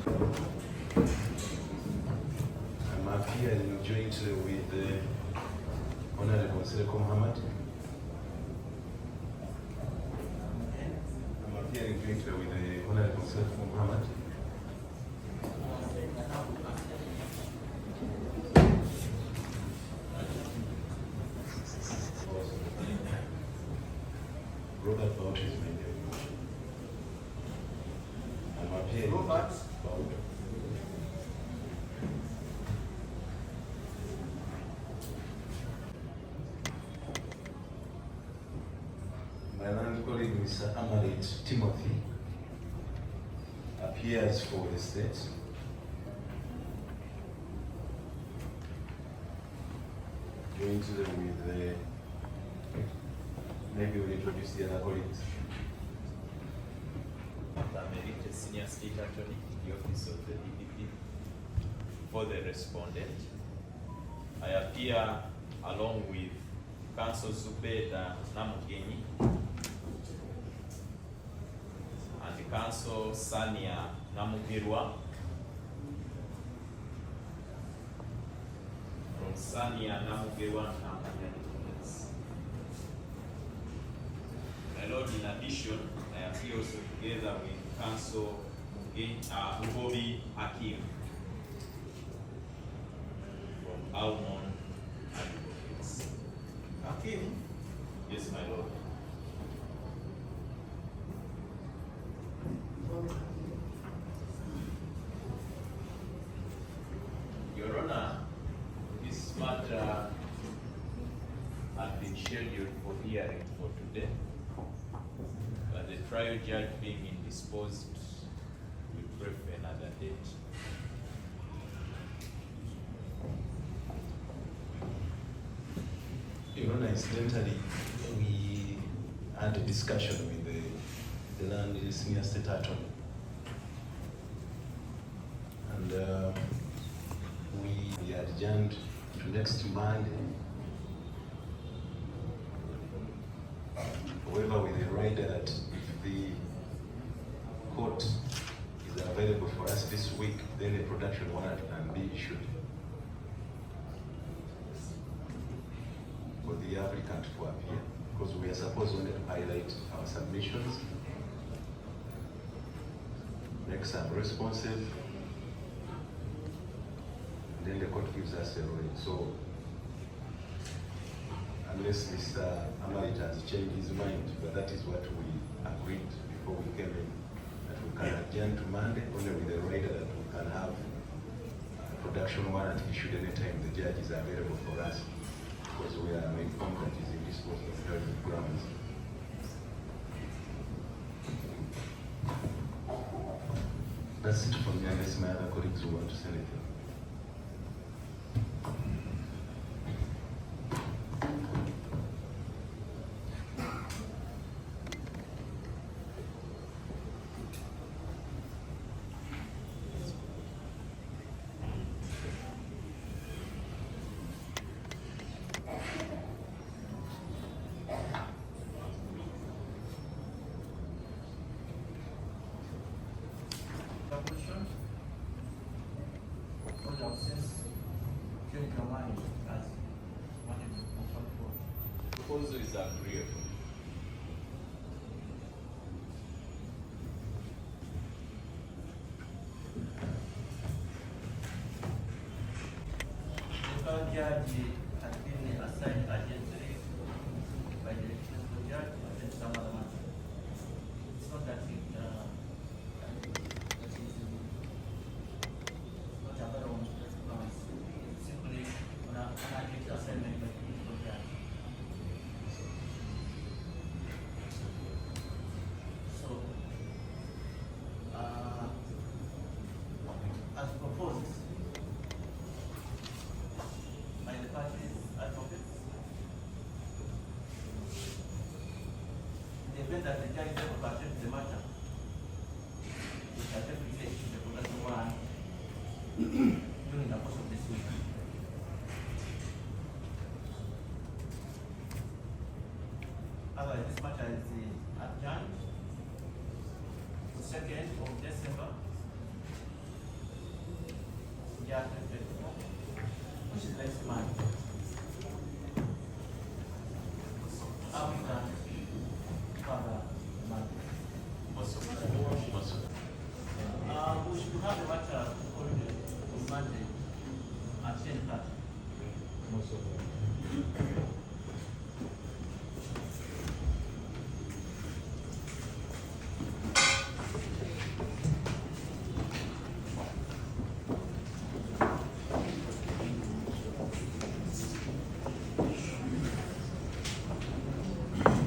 I'm appearing jointly with the Honorable Seleko Muhammad. I'm appearing jointly with the Honorable Seleko Muhammad. Robert Bauch is my name. I'm appearing. Robert Bauch. My land colleague, Mr. Amarit Timothy, appears for the state. Going to them with the, maybe we'll introduce the other colleagues. American Senior State Attorney in the Office of the DPP. For the respondent, I appear along with Counsel Zulah Namugenyi and the Counsel Sania Namugirwa from Sania Namugirwa Namugenyi. My Lord, in addition, I appear also together with Counsel Mugobi Hakim from Almond Advocates. Hakim? Yes, my Lord. Your Honor, this matter had been scheduled for hearing for today, but the trial judge being indisposed, we prefer another date. Your Honor, incidentally, we had a discussion with the land senior state attorney. And we adjourned to next Monday. However, with the rider that if the court is available for us this week, then a production warrant can be issued for the applicant to appear, because we are supposed only to highlight our submissions, make some responsive, and then the court gives us a ruling. So, unless Mr. Amarit has changed his mind, but that is what we agreed before we came in, that we can adjourn to Monday, only with the rider that we can have a production warrant issued anytime the judge is available for us, because we are informed that he's indisposed of health grounds. That's it for me, unless my other colleagues will want to say anything. Proposal is agreeable. The judge has been assigned Hajjati by the judge and some other matter. It's not that it that is not another one. It's simply an Hajjati assignment by the judge. So, as proposed by the parties advocates, in the event that the judge never accepts the matter, we shall definitely issue the production warrant during the course of this week. Otherwise, this matter is adjourned to 2nd of December judge which is next month. After further month. We should have a matter on Monday at 10:30.